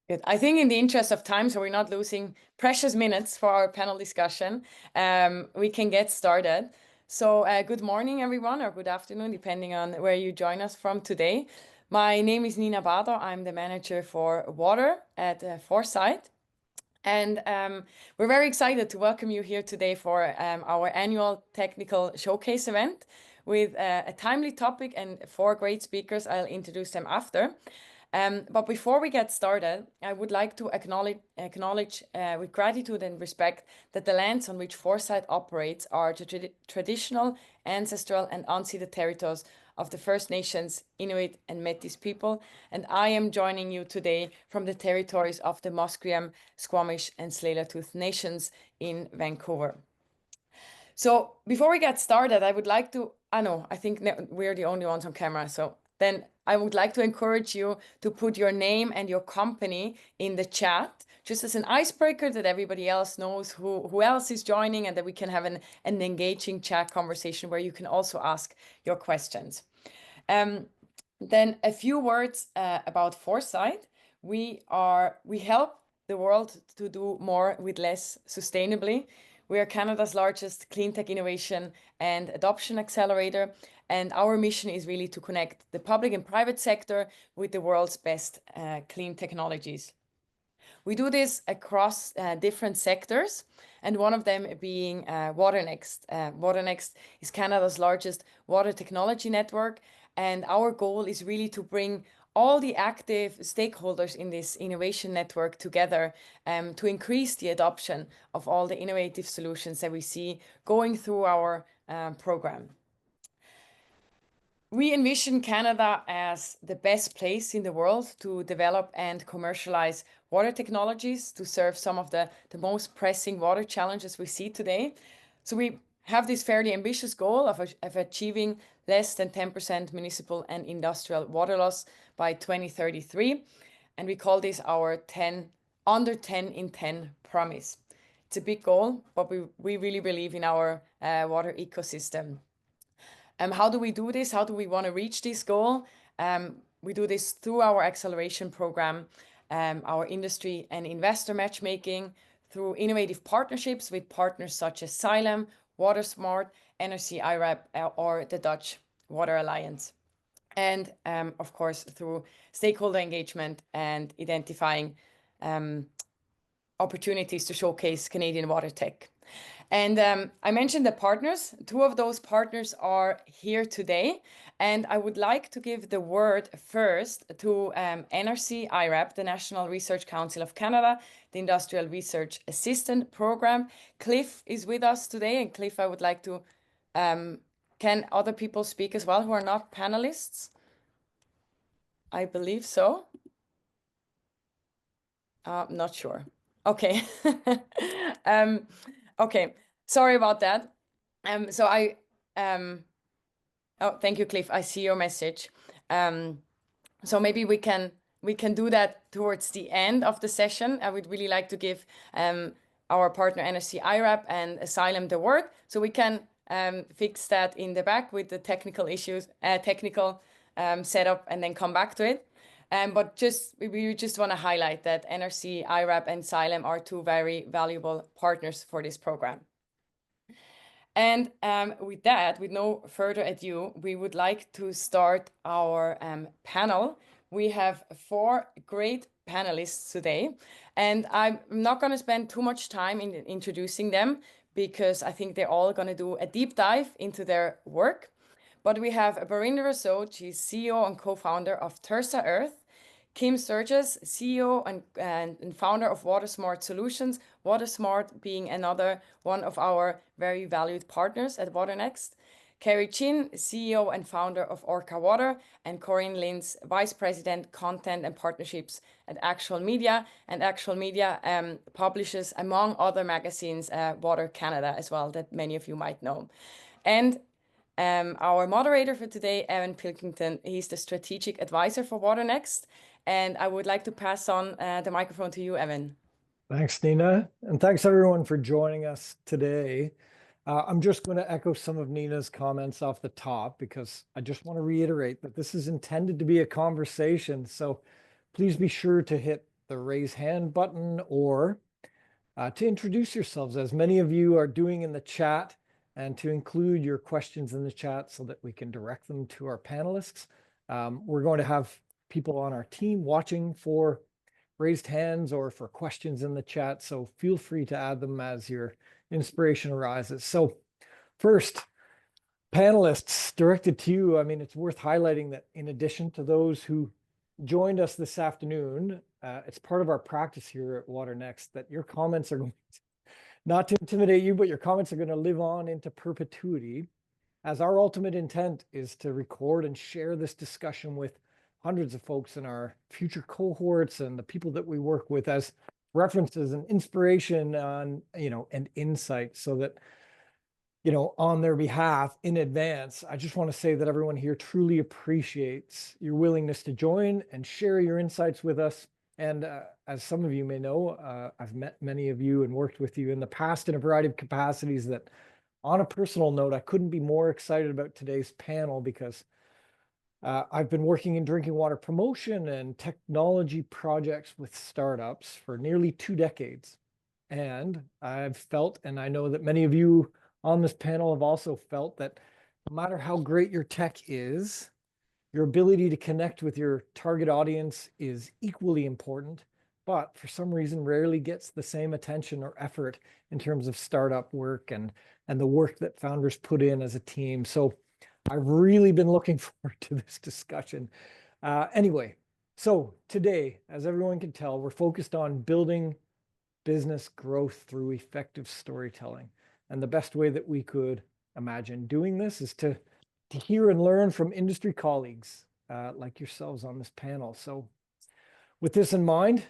Good. I think in the interest of time, so we're not losing precious minutes for our panel discussion, we can get started. So good morning, everyone, or good afternoon, depending on where you join us from today. My name is Nina Bado. I'm the manager for water at Foresight. And we're very excited to welcome you here today for our annual technical showcase event with a timely topic and four great speakers. I'll introduce them after. But before we get started, I would like to acknowledge with gratitude and respect that the lands on which Foresight operates are the traditional, ancestral, and unceded territories of the First Nations, Inuit, and Métis people. And I am joining you today from the territories of the Musqueam, Squamish, and Tsleil-Waututh nations in Vancouver. So before we get started, I would like to, I think we're the only ones on camera. So then I would like to encourage you to put your name and your company in the chat, just as an icebreaker that everybody else knows who else is joining and that we can have an engaging chat conversation where you can also ask your questions. Then a few words about Foresight. We help the world to do more with less sustainably. We are Canada's largest clean tech innovation and adoption accelerator, and our mission is really to connect the public and private sector with the world's best clean technologies. We do this across different sectors, and one of them being WaterNEXT. WaterNEXT is Canada's largest water technology network, and our goal is really to bring all the active stakeholders in this innovation network together to increase the adoption of all the innovative solutions that we see going through our program. We envision Canada as the best place in the world to develop and commercialize water technologies to serve some of the most pressing water challenges we see today. So we have this fairly ambitious goal of achieving less than 10% municipal and industrial water loss by 2033. And we call this our under 10 in 10 promise. It's a big goal, but we really believe in our water ecosystem. How do we do this? How do we want to reach this goal? We do this through our acceleration program, our industry and investor matchmaking, through innovative partnerships with partners such as Xylem, WaterSmart, NRC IRAP, or the Dutch Water Alliance. And of course, through stakeholder engagement and identifying opportunities to showcase Canadian water tech. And I mentioned the partners. Two of those partners are here today. And I would like to give the word first to NRC IRAP, the National Research Council of Canada, the Industrial Research Assistant Program. Cliff is with us today. And Cliff, I would like to, can other people speak as well who are not panelists? I believe so. Not sure. Okay. Okay, sorry about that. Oh, thank you, Cliff. I see your message. So maybe we can do that towards the end of the session. I would really like to give our partner NRC IRAP and Xylem the word, so we can fix that in the back with the technical issues, technical setup, and then come back to it. But we just want to highlight that NRC, IRAP, and Xylem are two very valuable partners for this program. And with that, with no further ado, we would like to start our panel. We have four great panelists today, and I'm not going to spend too much time in introducing them because I think they're all going to do a deep dive into their work. But we have Barinder Rousseau, she's CEO and co-founder of Thirsa Earth. Kim Sturgis, CEO and founder of WaterSmart Solutions, WaterSmart being another one of our very valued partners at WaterNEXT. Kerry Chin, CEO and founder of Orca Water, and Corinne Linz, Vice President, Content and Partnerships at Actual Media. And Actual Media publishes, among other magazines, Water Canada as well, that many of you might know. And our moderator for today, Evan Pilkington, he's the strategic advisor for WaterNEXT. And I would like to pass on the microphone to you, Evan. Thanks, Nina. And thanks, everyone, for joining us today. I'm just going to echo some of Nina's comments off the top because I just want to reiterate that this is intended to be a conversation. So please be sure to hit the raise hand button or to introduce yourselves, as many of you are doing in the chat, and to include your questions in the chat so that we can direct them to our panelists. We're going to have people on our team watching for raised hands or for questions in the chat, so feel free to add them as your inspiration arises. So first, panelists, directed to you. I mean, it's worth highlighting that in addition to those who joined us this afternoon, it's part of our practice here at WaterNEXT that your comments are going to, not to intimidate you, but your comments are going to live on into perpetuity, as our ultimate intent is to record and share this discussion with hundreds of folks in our future cohorts and the people that we work with as references and inspiration on, and insight, so that, on their behalf in advance, I just want to say that everyone here truly appreciates your willingness to join and share your insights with us. And as some of you may know, I've met many of you and worked with you in the past in a variety of capacities. That on a personal note, I couldn't be more excited about today's panel, because I've been working in drinking water promotion and technology projects with startups for nearly 2 decades. And I've felt, and I know that many of you on this panel have also felt, that no matter how great your tech is, your ability to connect with your target audience is equally important, but for some reason rarely gets the same attention or effort in terms of startup work and the work that founders put in as a team. So I've really been looking forward to this discussion. Anyway, so today, as everyone can tell, we're focused on building business growth through effective storytelling. And the best way that we could imagine doing this is to hear and learn from industry colleagues like yourselves on this panel. So with this in mind,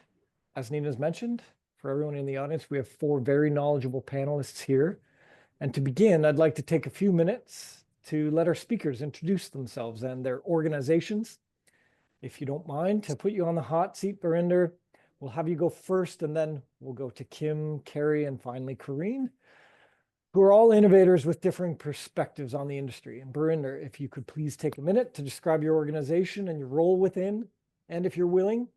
as Nina's mentioned, for everyone in the audience, we have 4 very knowledgeable panelists here. And to begin, I'd like to take a few minutes to let our speakers introduce themselves and their organizations. If you don't mind, to put you on the hot seat, Barinder, we'll have you go first, and then we'll go to Kim, Carrie, and finally Corrine, who are all innovators with differing perspectives on the industry. And Barinder, if you could please take a minute to describe your organization and your role within, and if you're willing,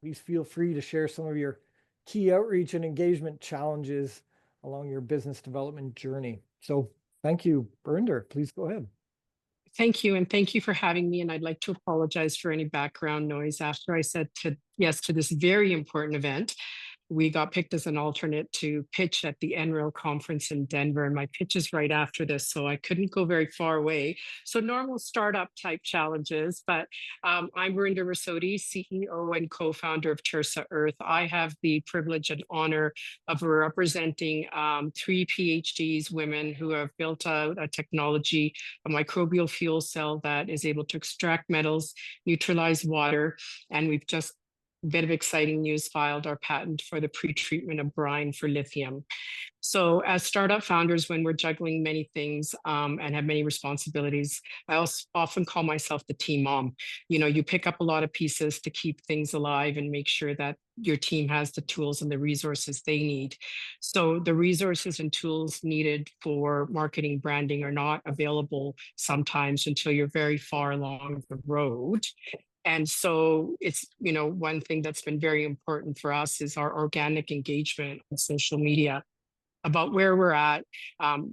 please feel free to share some of your key outreach and engagement challenges along your business development journey. So thank you, Barinder. Please go ahead. Thank you, and thank you for having me. And I'd like to apologize for any background noise after I said yes to this very important event. We got picked as an alternate to pitch at the NREL conference in Denver, and my pitch is right after this, so I couldn't go very far away. So normal startup type challenges, but I'm Marinder Rasodi, CEO and co-founder of Tersa Earth. I have the privilege and honor of representing 3 PhDs, women who have built out a technology, a microbial fuel cell that is able to extract metals, neutralize water, and we've just bit of exciting news, filed our patent for the pre-treatment of brine for lithium. So as startup founders, when we're juggling many things and have many responsibilities, I also often call myself the team mom. You pick up a lot of pieces to keep things alive and make sure that your team has the tools and the resources they need. So the resources and tools needed for marketing, branding are not available sometimes until you're very far along the road. And so it's, one thing that's been very important for us is our organic engagement on social media about where we're at,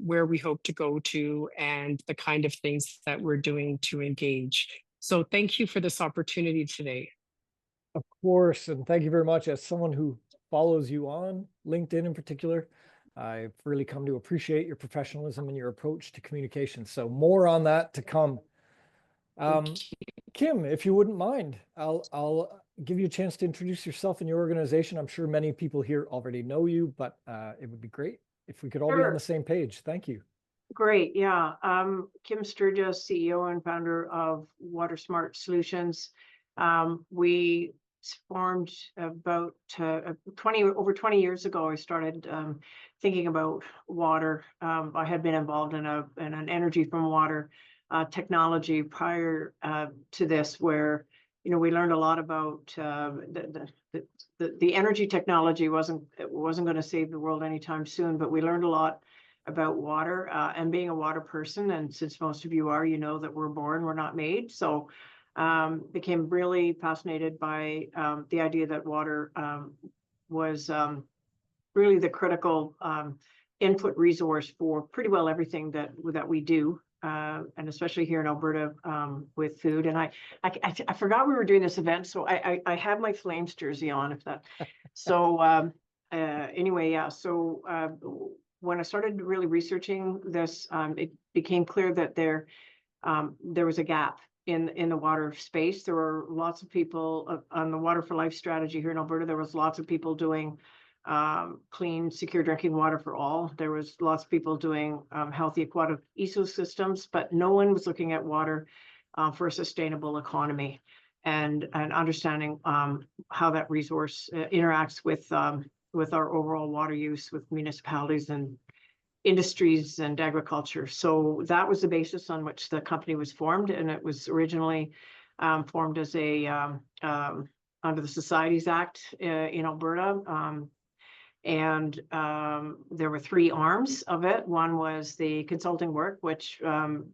where we hope to go to, and the kind of things that we're doing to engage. So thank you for this opportunity today. Of course, and thank you very much. As someone who follows you on LinkedIn in particular, I've really come to appreciate your professionalism and your approach to communication. So more on that to come. Kim, if you wouldn't mind, I'll give you a chance to introduce yourself and your organization. I'm sure many people here already know you, but it would be great if we could all be on the same page. Thank you. Great. Yeah. Kim Sturgis, CEO and founder of WaterSmart Solutions. We formed about over 20 years ago. I started thinking about water. I had been involved in an energy from water technology prior to this, where we learned a lot about the energy technology wasn't going to save the world anytime soon, but we learned a lot about water and being a water person. And since most of you are, that we're born, we're not made. So became really fascinated by the idea that water was really the critical input resource for pretty well everything that we do, and especially here in Alberta with food. And I forgot we were doing this event, so I have my Flames jersey on. If that, so anyway, yeah. So when I started really researching this, it became clear that there was a gap in the water space. There were lots of people on the Water for Life strategy here in Alberta. There was lots of people doing clean, secure drinking water for all. There was lots of people doing healthy aquatic ecosystems, but no one was looking at water for a sustainable economy and understanding how that resource interacts with our overall water use with municipalities and industries and agriculture. So that was the basis on which the company was formed, and it was originally formed as a under the Societies Act in Alberta. And there were three arms of it. One was the consulting work, which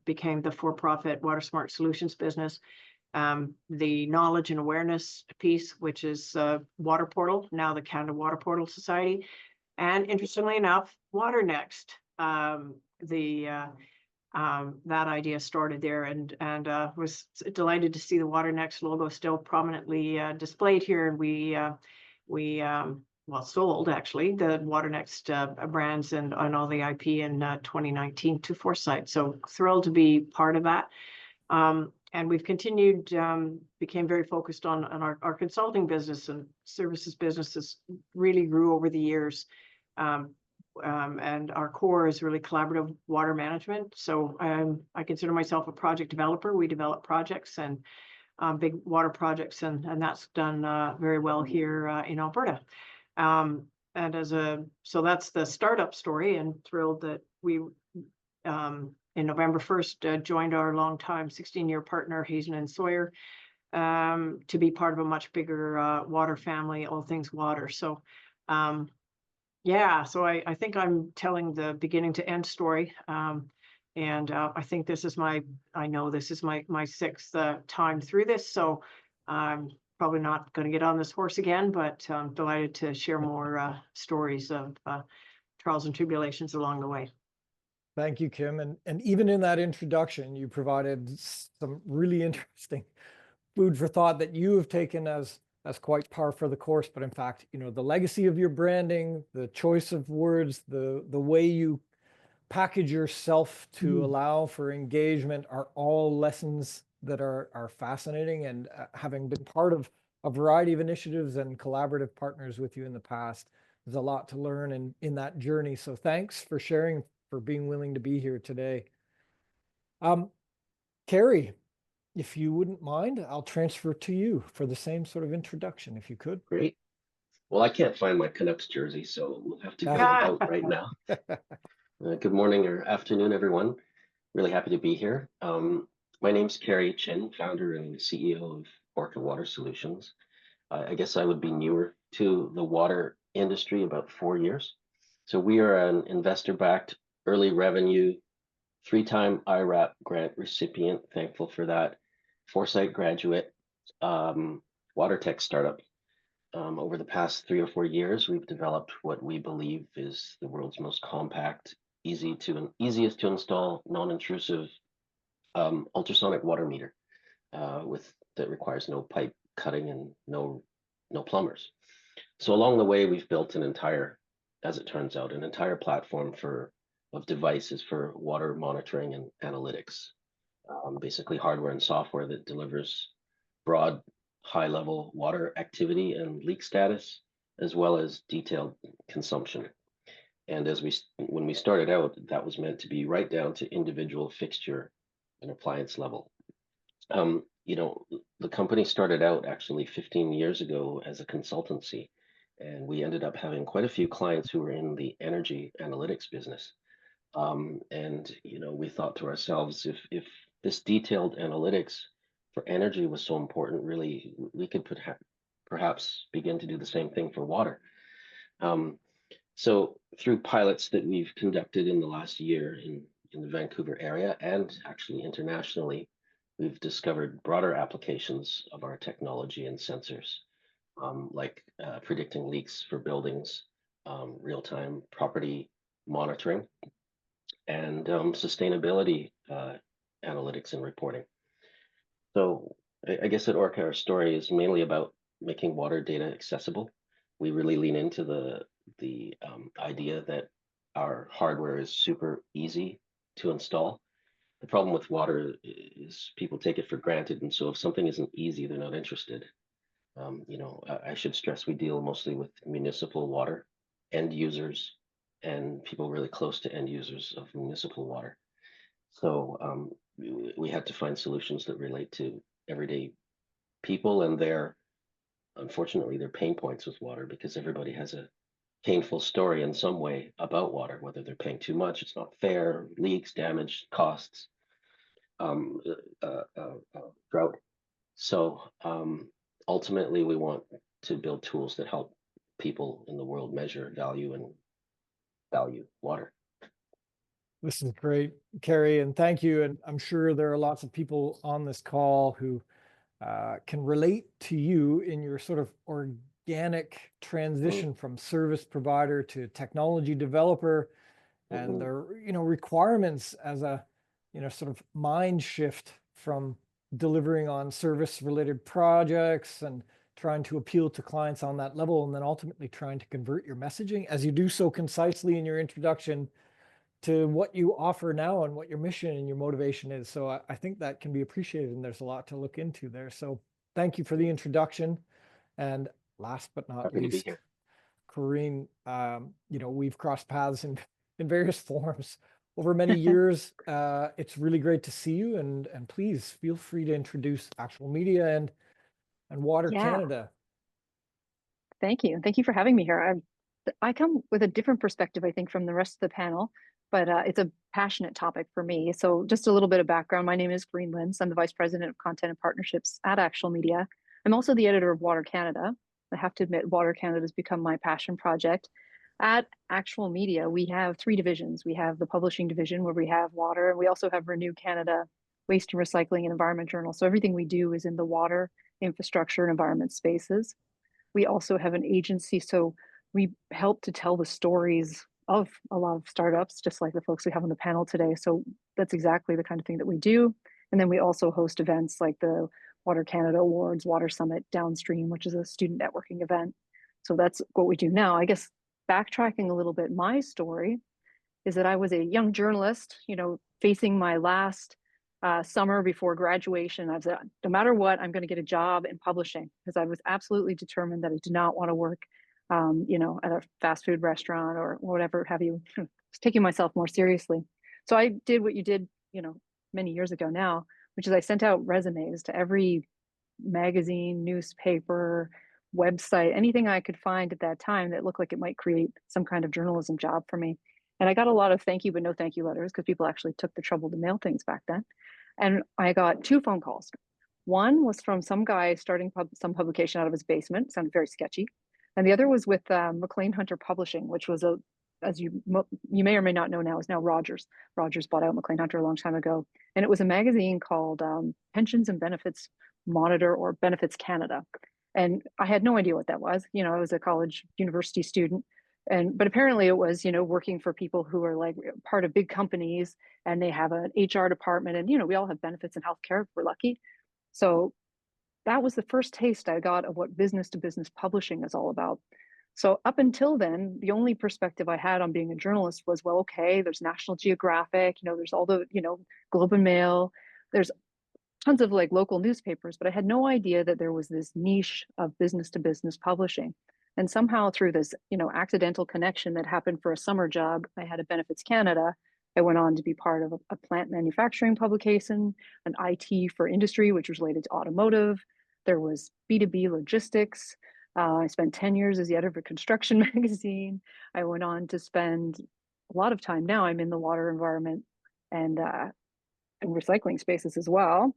became the for-profit WaterSmart Solutions business. The knowledge and awareness piece, which is Water Portal, now the Canada Water Portal Society. And interestingly enough, WaterNEXT, that idea started there, and was delighted to see the WaterNEXT logo still prominently displayed here. And we sold actually the WaterNEXT brands and all the IP in 2019 to Foresight. So thrilled to be part of that. And we've continued, became very focused on our consulting business and services businesses really grew over the years. And our core is really collaborative water management. So I consider myself a project developer. We develop projects and big water projects, and that's done very well here in Alberta. And so that's the startup story, and thrilled that we in November 1st joined our longtime 16-year partner Hazen and Sawyer to be part of a much bigger water family, all things water. So yeah, so I think I'm telling the beginning to end story. And I think this is my sixth time through this. So I'm probably not going to get on this horse again, but I'm delighted to share more stories of trials and tribulations along the way. Thank you, Kim. And even in that introduction, you provided some really interesting food for thought that you have taken as quite par for the course. But in fact, the legacy of your branding, the choice of words, the way you package yourself to allow for engagement are all lessons that are fascinating. And having been part of a variety of initiatives and collaborative partners with you in the past, there's a lot to learn in that journey. So thanks for sharing, for being willing to be here today. Carrie, if you wouldn't mind, I'll transfer to you for the same sort of introduction, if you could. Great. Well, I can't find my Canucks jersey, so we'll have to get it out right now. Good morning or afternoon, everyone. Really happy to be here. My name's Carrie Chin, founder and CEO of Orca Water Solutions. I guess I would be newer to the water industry, about 4 years. So we are an investor-backed early revenue, 3-time IRAP grant recipient, thankful for that, Foresight graduate, water tech startup. Over the past 3 or 4 years, we've developed what we believe is the world's most compact, easiest to install, non-intrusive ultrasonic water meter that requires no pipe cutting and no plumbers. So along the way, we've built as it turns out, an entire platform of devices for water monitoring and analytics, basically hardware and software that delivers broad, high-level water activity and leak status, as well as detailed consumption. And when we started out, that was meant to be right down to individual fixture and appliance level. The company started out actually 15 years ago as a consultancy, and we ended up having quite a few clients who were in the energy analytics business. And we thought to ourselves, if this detailed analytics for energy was so important, really, we could perhaps begin to do the same thing for water. So through pilots that we've conducted in the last year in the Vancouver area and actually internationally, we've discovered broader applications of our technology and sensors, like predicting leaks for buildings, real-time property monitoring, and sustainability analytics and reporting. So I guess at Orca, our story is mainly about making water data accessible. We really lean into the idea that our hardware is super easy to install. The problem with water is people take it for granted, and so if something isn't easy, they're not interested. I should stress we deal mostly with municipal water, end users, and people really close to end users of municipal water. So we had to find solutions that relate to everyday people and unfortunately, their pain points with water, because everybody has a painful story in some way about water, whether they're paying too much, it's not fair, leaks, damage, costs, um, drought. So ultimately, we want to build tools that help people in the world measure value water. This is great, Carrie, and thank you. And I'm sure there are lots of people on this call who can relate to you in your sort of organic transition from service provider to technology developer, and the requirements as a sort of mind shift from delivering on service related projects and trying to appeal to clients on that level, and then ultimately trying to convert your messaging, as you do so concisely in your introduction, to what you offer now and what your mission and your motivation is. So I think that can be appreciated, and there's a lot to look into there. So thank you for the introduction. And last but not least, Corinne, we've crossed paths in various forms over many years. It's really great to see you, and please feel free to introduce Actual Media and Water Canada. Thank you. Thank you for having me here. I come with a different perspective, I think, from the rest of the panel, but it's a passionate topic for me. So just a little bit of background. My name is Corinne Lins. I'm the Vice President of Content and Partnerships at Actual Media. I'm also the editor of Water Canada. I have to admit, Water Canada has become my passion project. At Actual Media, we have 3 divisions. We have the publishing division, where we have water, and we also have Renew Canada, Waste and Recycling and Environment Journal. So everything we do is in the water, infrastructure, and environment spaces. We also have an agency, so we help to tell the stories of a lot of startups, just like the folks we have on the panel today. So that's exactly the kind of thing that we do. And then we also host events like the Water Canada Awards, Water Summit Downstream, which is a student networking event. So that's what we do now. I guess backtracking a little bit, my story is that I was a young journalist, facing my last summer before graduation. I said, no matter what, I'm going to get a job in publishing, because I was absolutely determined that I did not want to work, at a fast food restaurant or whatever have you. I was taking myself more seriously. So I did what you did, many years ago now, which is I sent out resumes to every magazine, newspaper, website, anything I could find at that time that looked like it might create some kind of journalism job for me. And I got a lot of thank you, but no thank you letters, because people actually took the trouble to mail things back then. And I got 2 phone calls. One was from some guy starting some publication out of his basement. It sounded very sketchy. And the other was with McLean Hunter Publishing, which was as you may or may not know now, is now Rogers. Rogers bought out McLean Hunter a long time ago. And it was a magazine called Pensions and Benefits Monitor, or Benefits Canada. And I had no idea what that was. I was a university student. But apparently it was, working for people who are like part of big companies, and they have an HR department, and, we all have benefits and healthcare if we're lucky. So that was the first taste I got of what business to business publishing is all about. So up until then, the only perspective I had on being a journalist was, well, okay, there's National Geographic, there's all the, Globe and Mail, there's tons of like local newspapers, but I had no idea that there was this niche of business to business publishing. And somehow through this, accidental connection that happened for a summer job, I had a Benefits Canada. I went on to be part of a plant manufacturing publication, an IT for industry, which was related to automotive. There was B2B logistics. I spent 10 years as the editor of a construction magazine. I went on to spend a lot of time. Now I'm in the water, environment, and recycling spaces as well.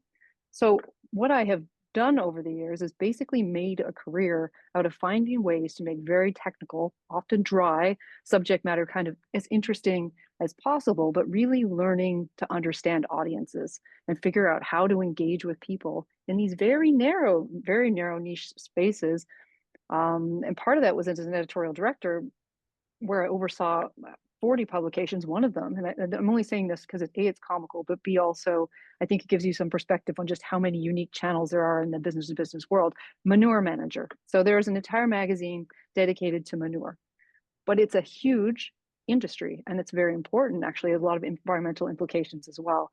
So what I have done over the years is basically made a career out of finding ways to make very technical, often dry subject matter kind of as interesting as possible, but really learning to understand audiences and figure out how to engage with people in these very narrow niche spaces. And part of that was as an editorial director, where I oversaw 40 publications, one of them, and I'm only saying this because it's comical, but B, also, I think it gives you some perspective on just how many unique channels there are in the business to business world. Manure Manager. So there's an entire magazine dedicated to manure, but it's a huge industry and it's very important, actually, a lot of environmental implications as well.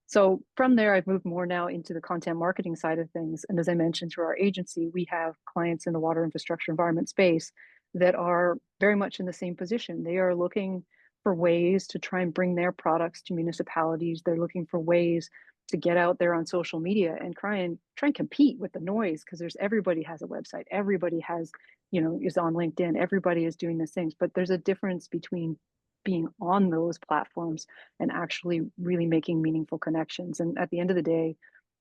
So from there, I've moved more now into the content marketing side of things. And as I mentioned, through our agency, we have clients in the water infrastructure environment space that are very much in the same position. They are looking for ways to try and bring their products to municipalities. They're looking for ways to get out there on social media and try and compete with the noise, because everybody has a website, everybody has, is on LinkedIn, everybody is doing these things, but there's a difference between being on those platforms and actually really making meaningful connections. And at the end of the day,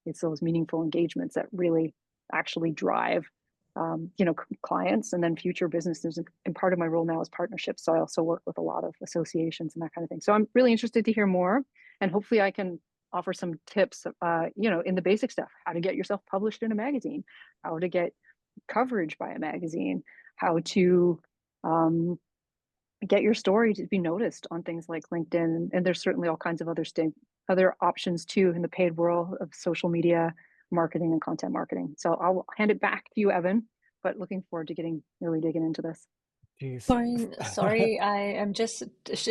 it's those meaningful engagements that really actually drive clients and then future businesses. And part of my role now is partnerships. So I also work with a lot of associations and that kind of thing. So I'm really interested to hear more, and hopefully I can offer some tips, in the basic stuff, how to get yourself published in a magazine, how to get coverage by a magazine, how to get your story to be noticed on things like LinkedIn. And there's certainly all kinds of other options too in the paid world of social media marketing and content marketing. So I'll hand it back to you, Evan, but looking forward to really digging into this. Jeez. Corinne, sorry, I am just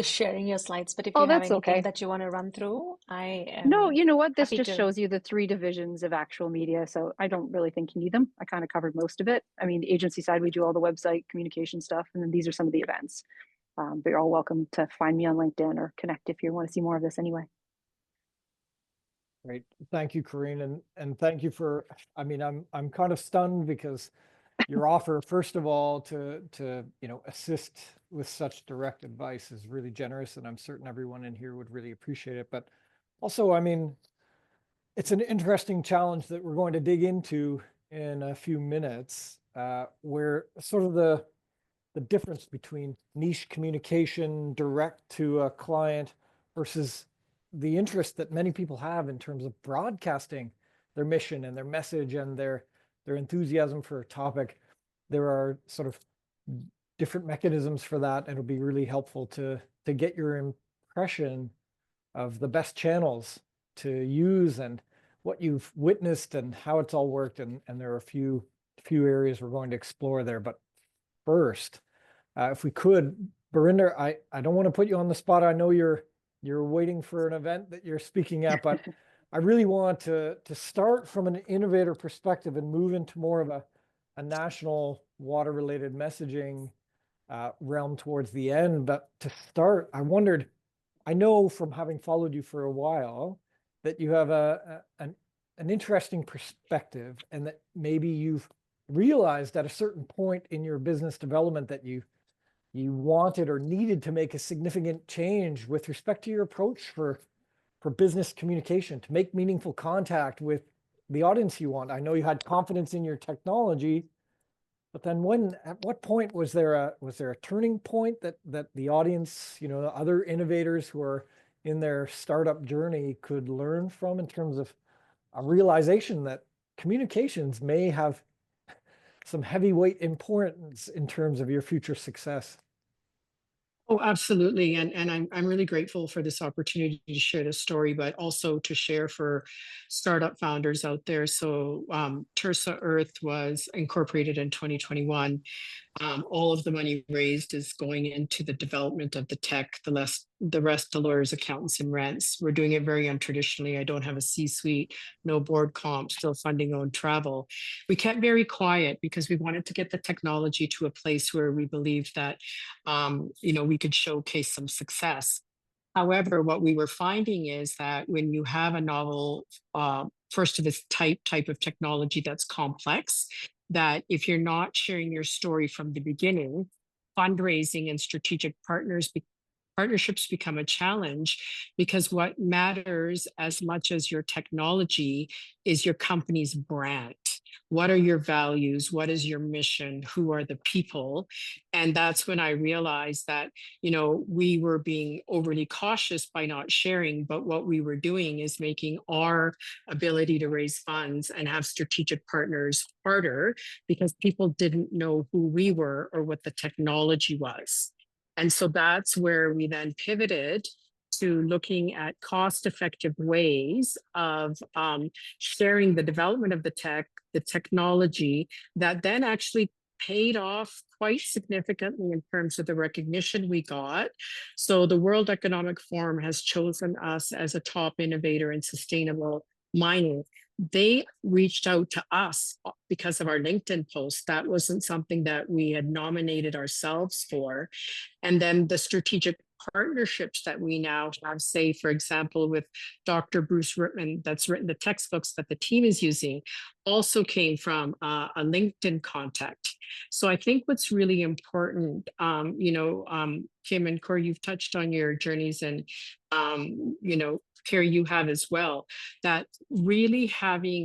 sharing your slides, but if you have that's anything okay. that you want to run through, I am No, you know what? This happy just to. shows you the 3 divisions of actual media. So I don't really think you need them. I kind of covered most of it. I mean, the agency side, we do all the website communication stuff, and then these are some of the events. But you're all welcome to find me on LinkedIn or connect if you want to see more of this anyway. Great. Thank you, Corinne. And thank you for, I'm kind of stunned because your offer, first of all, to assist with such direct advice is really generous, and I'm certain everyone in here would really appreciate it. But also, it's an interesting challenge that we're going to dig into in a few minutes, where sort of the difference between niche communication direct to a client versus the interest that many people have in terms of broadcasting their mission and their message and their enthusiasm for a topic. There are sort of different mechanisms for that, and it'll be really helpful to get your impression of the best channels to use and what you've witnessed and how it's all worked. And there are a few areas we're going to explore there. But first, if we could, Barinder, I don't want to put you on the spot. I know you're waiting for an event that you're speaking at, but I really want to start from an innovator perspective and move into more of a national water-related messaging realm towards the end. But to start, I wondered, I know from having followed you for a while that you have an interesting perspective, and that maybe you've realized at a certain point in your business development that you wanted or needed to make a significant change with respect to your approach for business communication, to make meaningful contact with the audience you want. I know you had confidence in your technology, but then at what point was there a turning point that the audience, other innovators who are in their startup journey could learn from, in terms of a realization that communications may have some heavyweight importance in terms of your future success? Oh, absolutely. And I'm really grateful for this opportunity to share this story, but also to share for startup founders out there. So Tersa Earth was incorporated in 2021. All of the money raised is going into the development of the tech, the rest to lawyers, accountants, and rents. We're doing it very untraditionally. I don't have a C-suite, no board comp, still funding own travel. We kept very quiet because we wanted to get the technology to a place where we believed that, we could showcase some success. However, what we were finding is that when you have a novel, first of its type of technology that's complex, that if you're not sharing your story from the beginning, fundraising and strategic partnerships become a challenge, because what matters as much as your technology is your company's brand. what are your values? What is your mission? Who are the people? And that's when I realized that, you know, we were being overly cautious by not sharing, but what we were doing is making our ability to raise funds and have strategic partners harder because people didn't know who we were or what the technology was. And so that's where we then pivoted to looking at cost-effective ways of sharing the development of the technology that then actually paid off quite significantly in terms of the recognition we got. So the World Economic Forum has chosen us as a top innovator in sustainable mining. They reached out to us because of our LinkedIn post. That wasn't something that we had nominated ourselves for. And then the strategic partnerships that we now have, say, for example, with Dr. Bruce Rittman, that's written the textbooks that the team is using, also came from a LinkedIn contact. So I think what's really important, Kim and Corey, you've touched on your journeys, and Carrie, you have as well, that really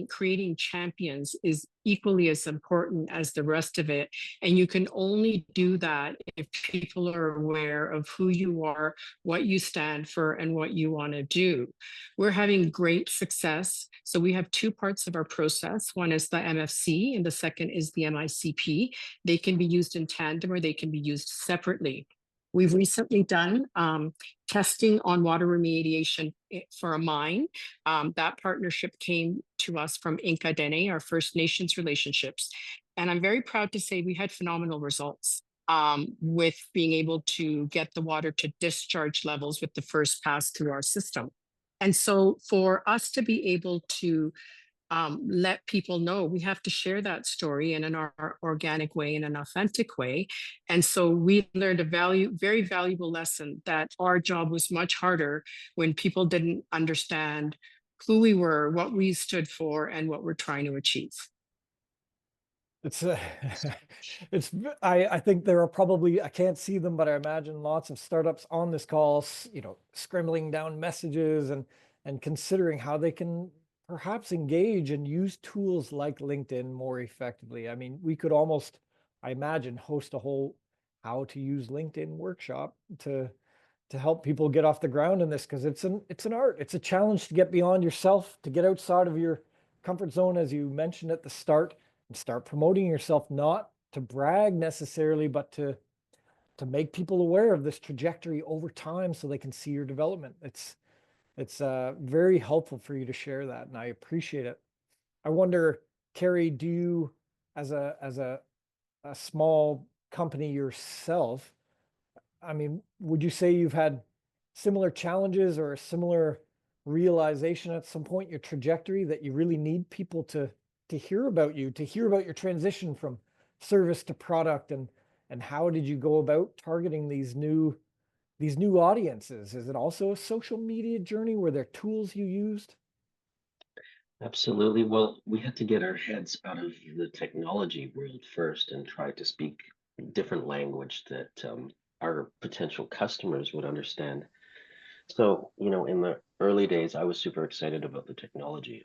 creating champions is equally as important as the rest of it. And you can only do that if people are aware of who you are, what you stand for, and what you want to do. We're having great success. So we have two parts of our process. One is the MFC and the second is the MICP. They can be used in tandem or they can be used separately. We've recently done testing on water remediation for a mine. That partnership came to us from Inca Dene, our First Nations relationships. And I'm very proud to say we had phenomenal results with being able to get the water to discharge levels with the first pass through our system. And so for us to be able to let people know, we have to share that story in an organic way, in an authentic way. And so we learned a very valuable lesson that our job was much harder when people didn't understand who we were, what we stood for, and what we're trying to achieve. I think there are probably, I can't see them, but I imagine lots of startups on this call, scribbling down messages and considering how they can perhaps engage and use tools like LinkedIn more effectively. I mean, we could almost, I imagine, host a whole how to use LinkedIn workshop to help people get off the ground in this, because it's an art. It's a challenge to get beyond yourself, to get outside of your comfort zone, as you mentioned at the start, and start promoting yourself, not to brag necessarily, but to make people aware of this trajectory over time so they can see your development. It's very helpful for you to share that, and I appreciate it. I wonder, Carrie, do you, as a small company yourself, I mean, would you say you've had similar challenges or a similar realization at some point in your trajectory that you really need people to hear about you, to hear about your transition from service to product, and how did you go about targeting these new audiences? Is it also a social media journey? Were there tools you used? Absolutely. Well, we had to get our heads out of the technology world first and try to speak different language that our potential customers would understand. So, in the early days, I was super excited about the technology,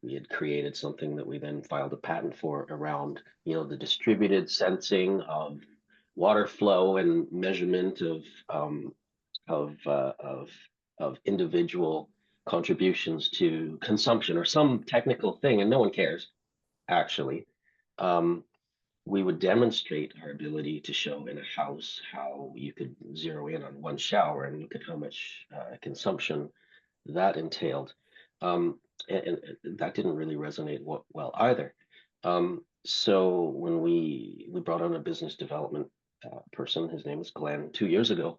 we had created something that we then filed a patent for around, the distributed sensing of water flow and measurement of uh, of of individual contributions to consumption or some technical thing, and no one cares, actually. Um, we would demonstrate our ability to show in a house how you could zero in on one shower and look at how much consumption that entailed. And that didn't really resonate well either. So when we brought on a business development person, his name is Glenn, 2 years ago,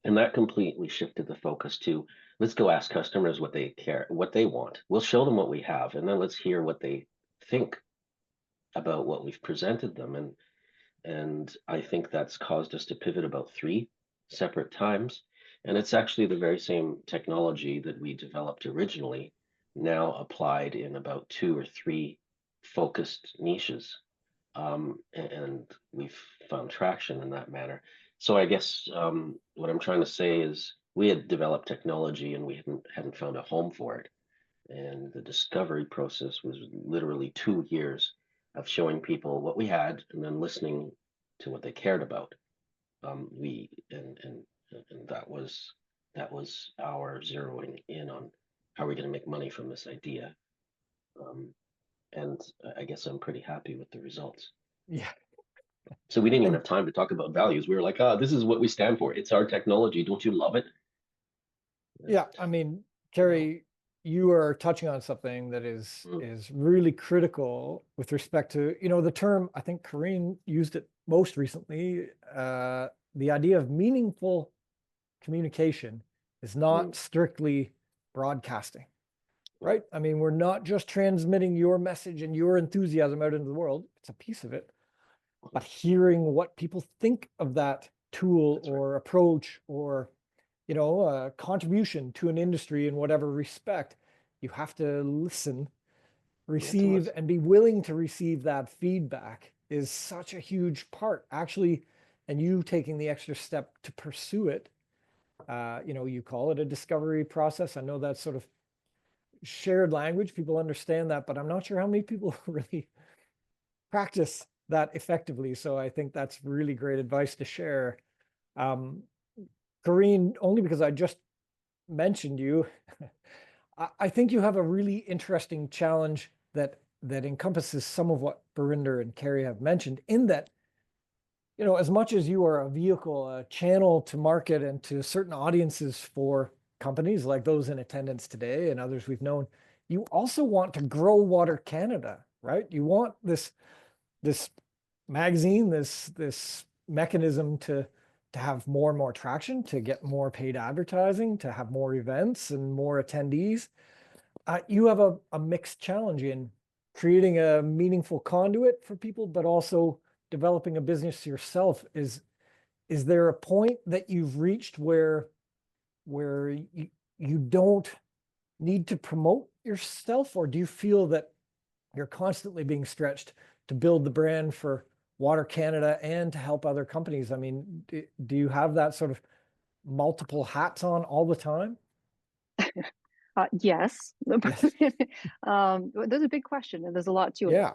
and that completely shifted the focus to, let's go ask customers what they care, what they want. We'll show them what we have, and then let's hear what they think about what we've presented them. And I think that's caused us to pivot about 3 separate times. And it's actually the very same technology that we developed originally, now applied in about 2 or 3 focused niches. And we've found traction in that manner. So I guess what I'm trying to say is we had developed technology and we hadn't found a home for it. And the discovery process was literally 2 years of showing people what we had and then listening to what they cared about. And that was our zeroing in on how we're going to make money from this idea. And I guess I'm pretty happy with the results. Yeah. So we didn't even have time to talk about values. We were like, this is what we stand for. It's our technology. Don't you love it? Yeah, I mean, Kerry, you are touching on something that is really critical with respect to, the term, I think Corinne used it most recently, the idea of meaningful communication is not strictly broadcasting, right? I mean, we're not just transmitting your message and your enthusiasm out into the world. It's a piece of it, but hearing what people think of that tool or approach or a contribution to an industry in whatever respect, you have to listen, receive, and be willing to receive that feedback is such a huge part, actually, and you taking the extra step to pursue it. You call it a discovery process. I know that's sort of shared language. People understand that, but I'm not sure how many people really practice that effectively. So I think that's really great advice to share. Corinne, only because I just mentioned you, I think you have a really interesting challenge that encompasses some of what Barinder and Kerry have mentioned, in that, as much as you are a vehicle, a channel to market and to certain audiences for companies like those in attendance today and others we've known, you also want to grow Water Canada, right? You want this magazine, this mechanism to have more and more traction, to get more paid advertising, to have more events and more attendees. You have a mixed challenge in creating a meaningful conduit for people, but also developing a business yourself. Is there a point that you've reached where you don't need to promote yourself, or do you feel that you're constantly being stretched to build the brand for Water Canada and to help other companies? I mean, do you have that sort of multiple hats on all the time? Yes. That's a big question, and there's a lot to it. Yeah.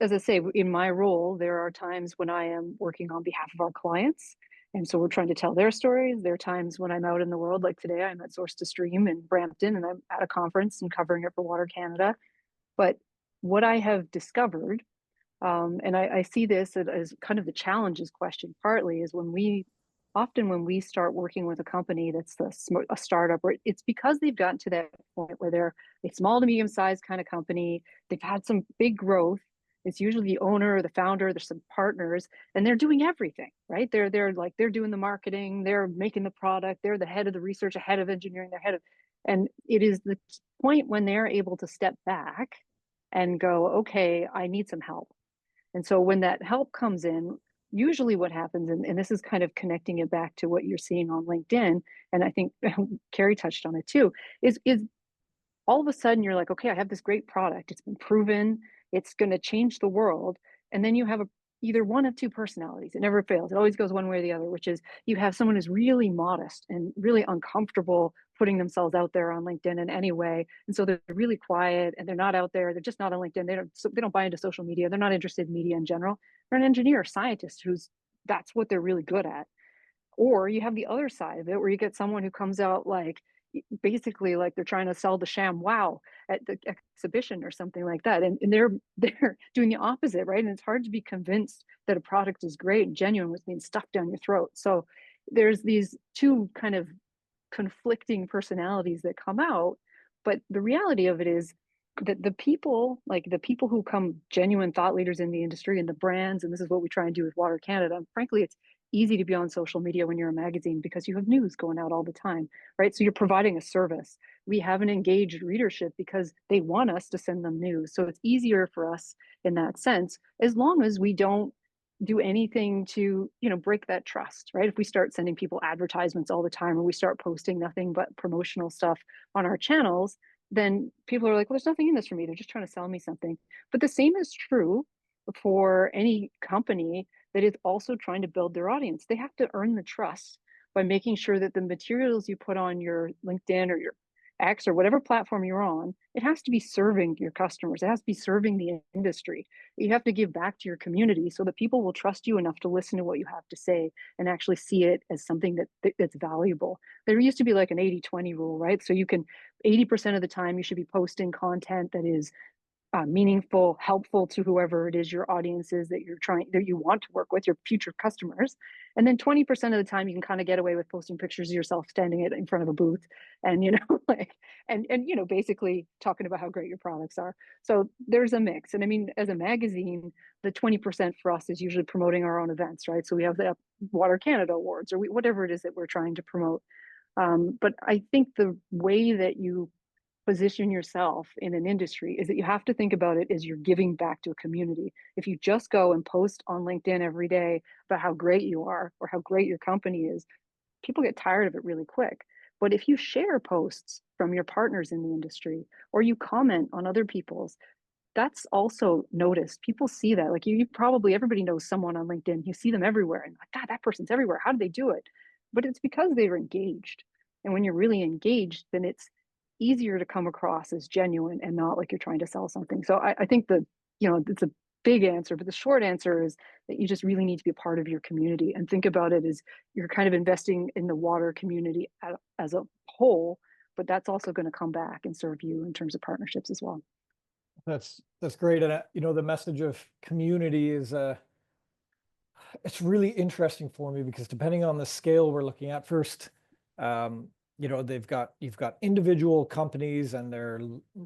As I say, in my role, there are times when I am working on behalf of our clients, and so we're trying to tell their stories. There are times when I'm out in the world, like today, I'm at Source to Stream in Brampton, and I'm at a conference and covering it for Water Canada. But what I have discovered, and I see this as kind of the challenges question partly, is when we start working with a company that's a startup, or it's because they've gotten to that point where they're a small to medium sized kind of company. They've had some big growth. It's usually the owner or the founder, there's some partners, and they're doing everything, right? They're doing the marketing, they're making the product, they're the head of the research, head of engineering, and it is the point when they're able to step back and go, okay, I need some help. And so when that help comes in, usually what happens, and this is kind of connecting it back to what you're seeing on LinkedIn, and I think Kerry touched on it too, is all of a sudden you're like, okay, I have this great product. It's been proven. It's going to change the world. And then you have either one of two personalities. It never fails. It always goes one way or the other, which is you have someone who's really modest and really uncomfortable putting themselves out there on LinkedIn in any way. And so they're really quiet and they're not out there. They're just not on LinkedIn. They don't buy into social media. They're not interested in media in general. They're an engineer, scientist that's what they're really good at. Or you have the other side of it where you get someone who comes out like basically like they're trying to sell the sham wow at the exhibition or something like that, and they're doing the opposite, right? And it's hard to be convinced that a product is great and genuine with being stuffed down your throat. So there's these two kind of conflicting personalities that come out, but the reality of it is that the people who come genuine thought leaders in the industry and the brands, and this is what we try and do with Water Canada, and frankly it's easy to be on social media when you're a magazine because you have news going out all the time, right? So you're providing a service. We have an engaged readership because they want us to send them news. So it's easier for us in that sense, as long as we don't do anything to, break that trust, right? If we start sending people advertisements all the time, or we start posting nothing but promotional stuff on our channels, then people are like, well, there's nothing in this for me. They're just trying to sell me something. But the same is true for any company that is also trying to build their audience. They have to earn the trust by making sure that the materials you put on your LinkedIn or X or whatever platform you're on, it has to be serving your customers. It has to be serving the industry. You have to give back to your community so that people will trust you enough to listen to what you have to say and actually see it as something that's valuable. There used to be like an 80-20 rule, right? So you can 80% of the time you should be posting content that is meaningful, helpful to whoever it is your audience is that you want to work with, your future customers. And then 20% of the time you can kind of get away with posting pictures of yourself standing in front of a booth and, like, and, basically talking about how great your products are. So there's a mix. And I mean, as a magazine, the 20% for us is usually promoting our own events, right? So we have the Water Canada Awards or whatever it is that we're trying to promote. But I think the way that you position yourself in an industry is that you have to think about it as you're giving back to a community. If you just go and post on LinkedIn every day about how great you are or how great your company is, people get tired of it really quick. But if you share posts from your partners in the industry or you comment on other people's, that's also noticed. People see that. Like you probably, everybody knows someone on LinkedIn. You see them everywhere and like, God, that person's everywhere. How do they do it? But it's because they're engaged. And when you're really engaged, then it's easier to come across as genuine and not like you're trying to sell something. So I think that, it's a big answer, but the short answer is that you just really need to be a part of your community and think about it as you're kind of investing in the water community as a whole, but that's also going to come back and serve you in terms of partnerships as well. That's great. And the message of community is it's really interesting for me because depending on the scale we're looking at, first, you've got individual companies and their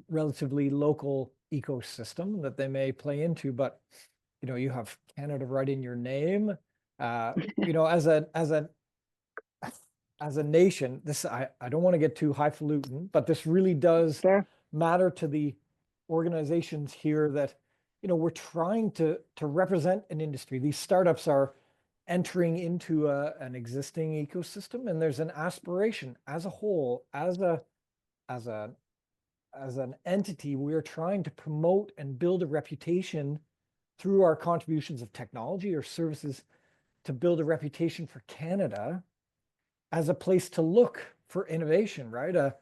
relatively local ecosystem that they may play into, but you have Canada right in your name. As a nation, this I don't want to get too highfalutin, but this really does matter to the organizations here that we're trying to represent an industry. These startups are entering into an existing ecosystem, and there's an aspiration as a whole, as an entity, we're trying to promote and build a reputation through our contributions of technology or services to build a reputation for Canada as a place to look for innovation, right? A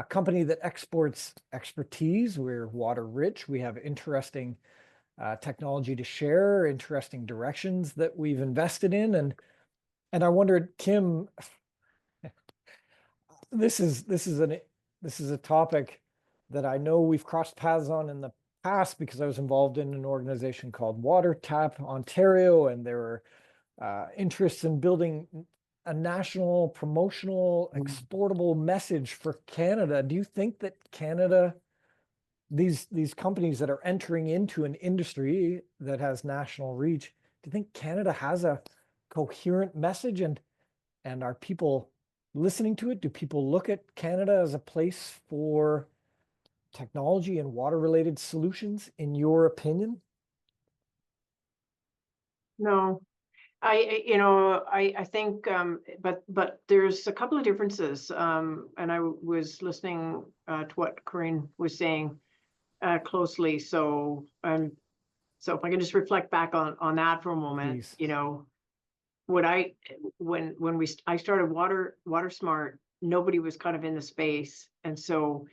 company that exports expertise. We're water rich. We have interesting technology to share, interesting directions that we've invested in. And I wondered, Kim, this is a topic that I know we've crossed paths on in the past because I was involved in an organization called WaterTap Ontario, and there were interests in building a national promotional exportable message for Canada. Do you think that Canada, these companies that are entering into an industry that has national reach, do you think Canada has a coherent message, and are people listening to it? Do people look at Canada as a place for technology and water related solutions, in your opinion? No, I think, but there's a couple of differences. And I was listening to what Corinne was saying closely. So if I can just reflect back on that for a moment, Please. What I started WaterSmart, nobody was kind of in the space, and so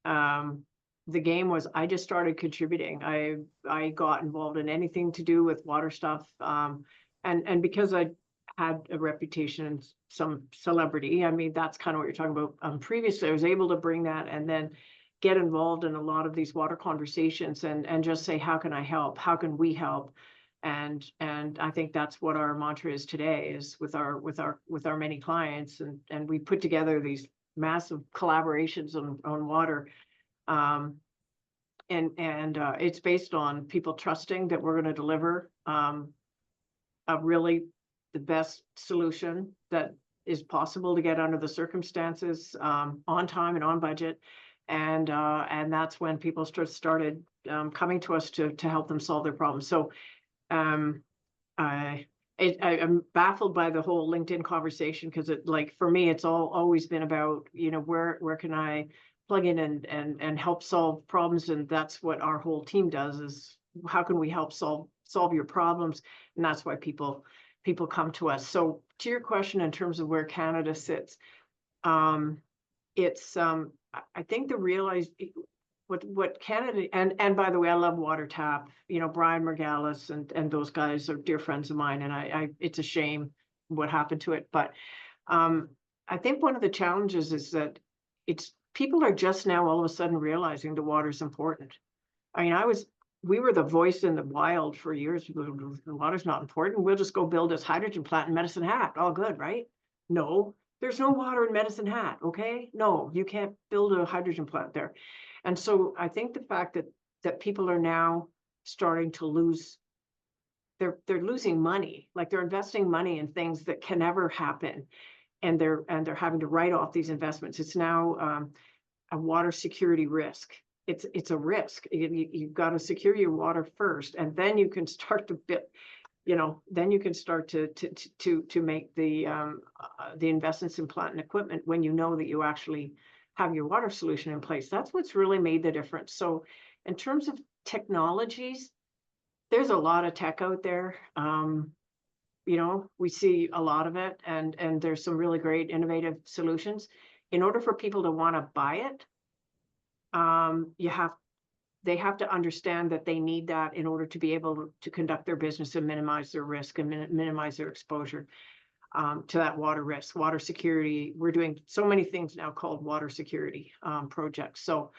the game was I just started contributing. I got involved in anything to do with water stuff, and because I had a reputation, some celebrity. I mean, that's kind of what you're talking about. Previously, I was able to bring that and then get involved in a lot of these water conversations and just say, how can I help? How can we help? And I think that's what our mantra is today, is with our many clients, and we put together these massive collaborations on water. And it's based on people trusting that we're going to deliver really the best solution that is possible to get under the circumstances, on time and on budget. And that's when people started coming to us to help them solve their problems. So I'm baffled by the whole LinkedIn conversation, because for me, it's always been about, where can I plug in and help solve problems. And that's what our whole team does, is how can we help solve your problems? And that's why people come to us. So to your question, in terms of where Canada sits, it's I think what Canada, and by the way, I love WaterTap, you know, Brian Margalis and those guys are dear friends of mine, and I it's a shame what happened to it. But I think one of the challenges is that people are just now all of a sudden realizing the water's important. I mean, we were the voice in the wild for years. The water's not important. We'll just go build this hydrogen plant in Medicine Hat. All good, right? No, there's no water in Medicine Hat. Okay, no, you can't build a hydrogen plant there. And so I think the fact that people are now starting to lose, they're losing money, like they're investing money in things that can never happen, and they're having to write off these investments. It's now a water security risk. It's a risk. You've got to secure your water first, and then you can start to build, you know, then you can start to make the investments in plant and equipment when you know that you actually have your water solution in place. That's what's really made the difference. So in terms of technologies, there's a lot of tech out there. You know, we see a lot of it, and there's some really great innovative solutions. In order for people to want to buy it, they have to understand that they need that in order to be able to conduct their business and minimize their risk and minimize their exposure to that water risk, water security. We're doing so many things now called water security projects. So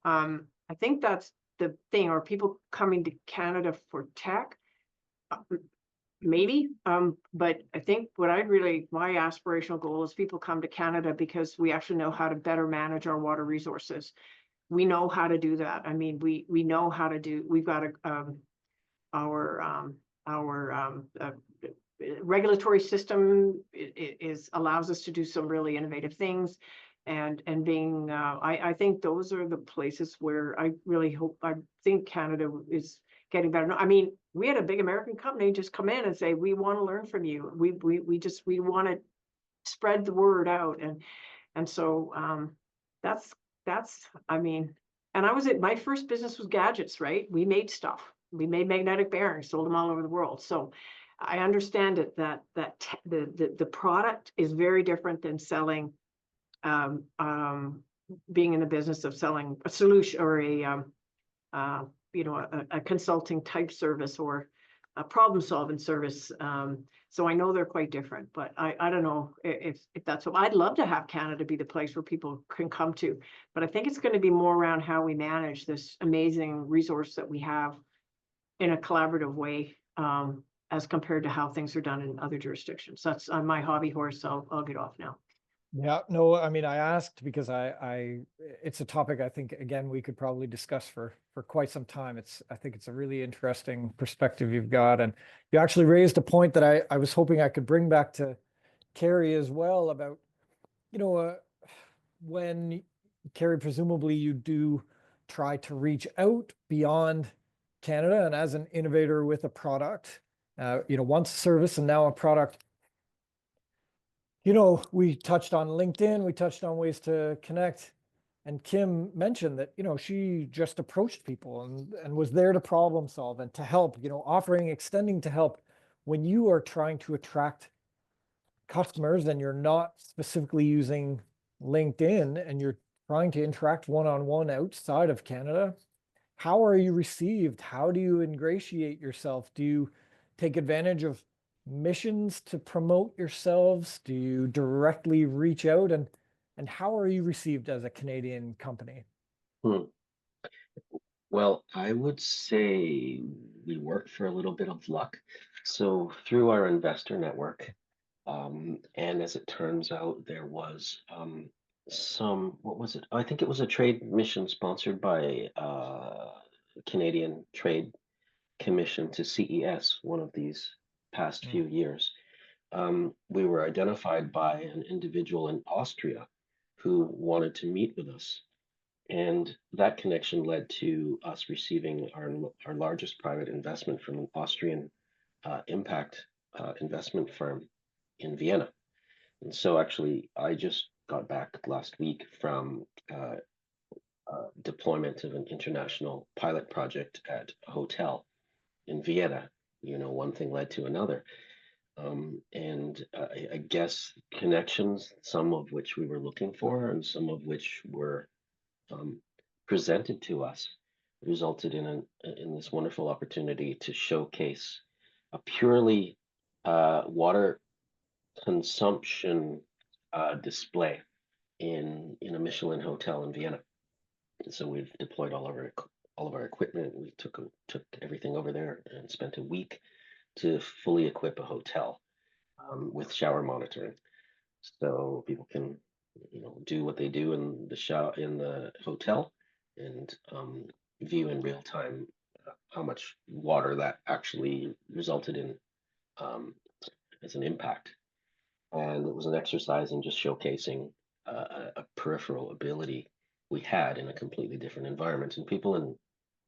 I think that's the thing. Are people coming to Canada for tech? Maybe, but I think my aspirational goal is people come to Canada because we actually know how to better manage our water resources. We know how to do that. I mean, we know how to do. We've got our regulatory system allows us to do some really innovative things, and being I think those are the places where I think Canada is getting better. I mean, we had a big American company just come in and say, we want to learn from you. We want to spread the word out, and so that's I mean, and my first business was gadgets, right? We made stuff. We made magnetic bearings, sold them all over the world. So I understand it that the product is very different than selling, being in the business of selling a solution or a consulting type service or a problem solving service. So I know they're quite different, but I don't know if that's what I'd love to have Canada be the place where people can come to, but I think it's going to be more around how we manage this amazing resource that we have in a collaborative way, as compared to how things are done in other jurisdictions. That's on my hobby horse. I'll get off now. Yeah, no, I mean, I asked because it's a topic I think, again, we could probably discuss for quite some time. I think it's a really interesting perspective you've got. And you actually raised a point that I was hoping I could bring back to Carrie as well about, you know, when Carrie, presumably you do try to reach out beyond Canada, and as an innovator with a product, you know, once a service and now a product. You know, we touched on LinkedIn, we touched on ways to connect, and Kim mentioned that, you know, she just approached people and was there to problem solve and to help, you know, extending to help when you are trying to attract customers and you're not specifically using LinkedIn and you're trying to interact one-on-one outside of Canada. How are you received? How do you ingratiate yourself? Do you take advantage of missions to promote yourselves? Do you directly reach out, and how are you received as a Canadian company? Well, I would say we work for a little bit of luck. So through our investor network, and as it turns out, there was what was it? I think it was a trade mission sponsored by Canadian Trade Commission to CES, one of these past few years. We were identified by an individual in Austria who wanted to meet with us. And that connection led to us receiving our largest private investment from an Austrian impact investment firm in Vienna. And so actually, I just got back last week from deployment of an international pilot project at a hotel in Vienna. You know, one thing led to another. I guess connections, some of which we were looking for and some of which were presented to us resulted in this wonderful opportunity to showcase a purely water consumption display in a Michelin hotel in Vienna. And so we've deployed all of our equipment. We took everything over there and spent a week to fully equip a hotel with shower monitoring, so people can do what they do in the hotel and view in real time how much water that actually resulted in as an impact. And it was an exercise in just showcasing a peripheral ability we had in a completely different environment. And people in,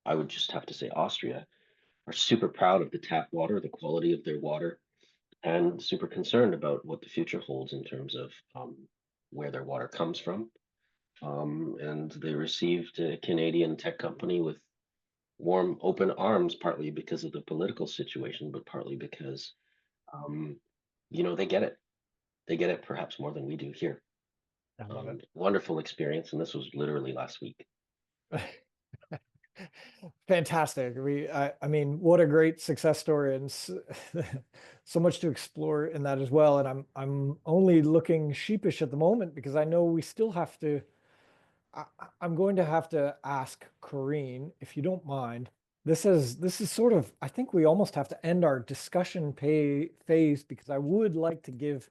I would just have to say, Austria, are super proud of the tap water, the quality of their water, and super concerned about what the future holds in terms of where their water comes from. And they received a Canadian tech company with warm, open arms, partly because of the political situation, but partly because, they get it. They get it perhaps more than we do here. I love it. Wonderful experience. And this was literally last week. Fantastic. I mean, what a great success story, and so much to explore in that as well. And I'm only looking sheepish at the moment because I know we still have to. I'm going to have to ask Corinne, if you don't mind. This is sort of, I think we almost have to end our discussion phase because I would like to give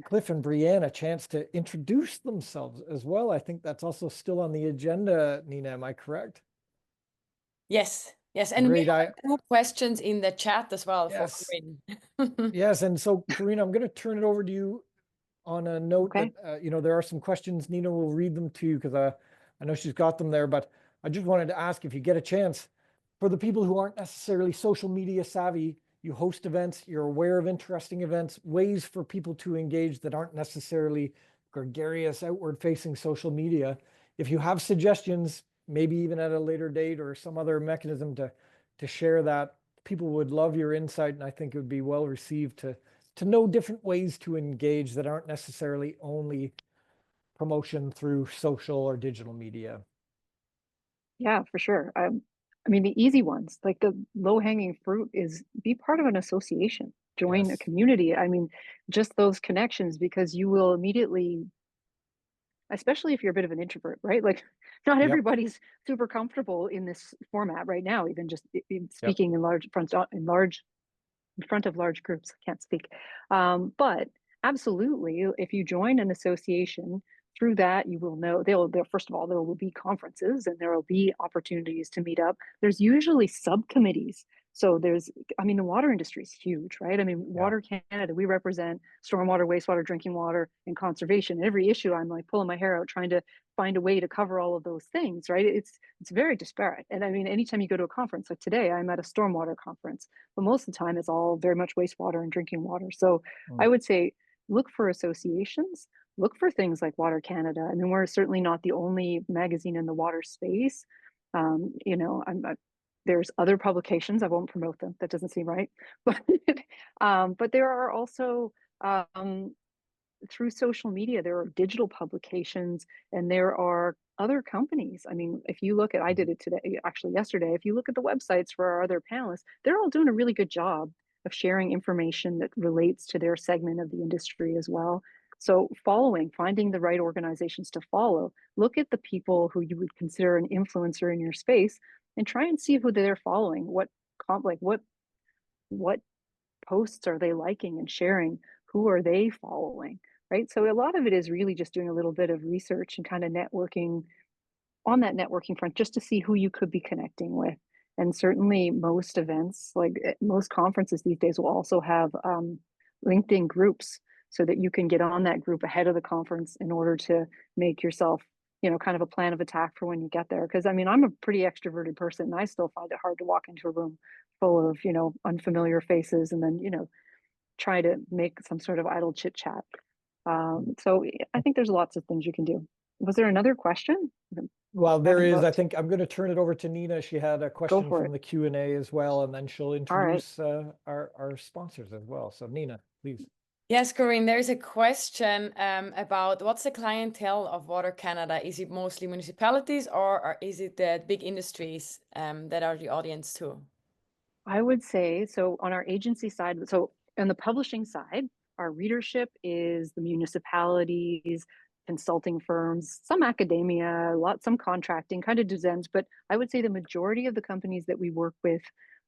Cliff and Brianne a chance to introduce themselves as well. I think that's also still on the agenda, Nina. Am I correct? Yes, yes. And we Great. have 2 questions in the chat as well for Yes. Corinne. Yes. And so, Corinne, I'm going to turn it over to you on a note Okay. that, there are some questions. Nina will read them to you because I know she's got them there, but I just wanted to ask if you get a chance, for the people who aren't necessarily social media savvy, you host events, you're aware of interesting events, ways for people to engage that aren't necessarily gregarious, outward facing social media. If you have suggestions, maybe even at a later date or some other mechanism to share that, people would love your insight, and I think it would be well received to know different ways to engage that aren't necessarily only promotion through social or digital media. Yeah, for sure. I mean, the easy ones, like the low-hanging fruit, is be part of an association, join a Yes. community. I mean, just those connections, because you will immediately, especially if you're a bit of an introvert, right? Like, not Yep. everybody's super comfortable in this format right now, even just Yep. speaking in front of large groups. I can't speak. But absolutely, if you join an association, through that you will know first of all, there will be conferences and there will be opportunities to meet up. There's usually subcommittees. So I mean, the water industry is huge, right? I mean, Water Canada, we represent stormwater, wastewater, drinking water, and conservation. Every issue, I'm like pulling my hair out trying to find a way to cover all of those things, right? It's very disparate. And I mean, anytime you go to a conference, like today, I'm at a stormwater conference, but most of the time it's all very much wastewater and drinking water. So I would say look for associations, look for things like Water Canada. I mean, we're certainly not the only magazine in the water space. There's other publications. I won't promote them. That doesn't seem right. But there are also through social media, there are digital publications, and there are other companies. I mean, if you look at, I did it today, actually yesterday, if you look at the websites for our other panelists, they're all doing a really good job of sharing information that relates to their segment of the industry as well. So finding the right organizations to follow, look at the people who you would consider an influencer in your space and try and see who they're following. What posts are they liking and sharing? Who are they following? Right. So a lot of it is really just doing a little bit of research and kind of networking on that networking front, just to see who you could be connecting with. And certainly most events, like most conferences these days, will also have LinkedIn groups so that you can get on that group ahead of the conference in order to make yourself, kind of a plan of attack for when you get there. Because I mean, I'm a pretty extroverted person and I still find it hard to walk into a room full of, unfamiliar faces and then, try to make some sort of idle chit chat. So I think there's lots of things you can do. Was there another question? Well, there is. I think I'm going to turn it over to Nina. She had a question from the Q&A as well, and then she'll introduce our sponsors as well. So Nina, please. Yes, Corinne, there's a question about what's the clientele of Water Canada? Is it mostly municipalities or is it the big industries that are the audience too? I would say, so on our agency side, so on the publishing side, our readership is the municipalities, consulting firms, some academia, some contracting, kind of dozens, but I would say the majority of the companies that we work with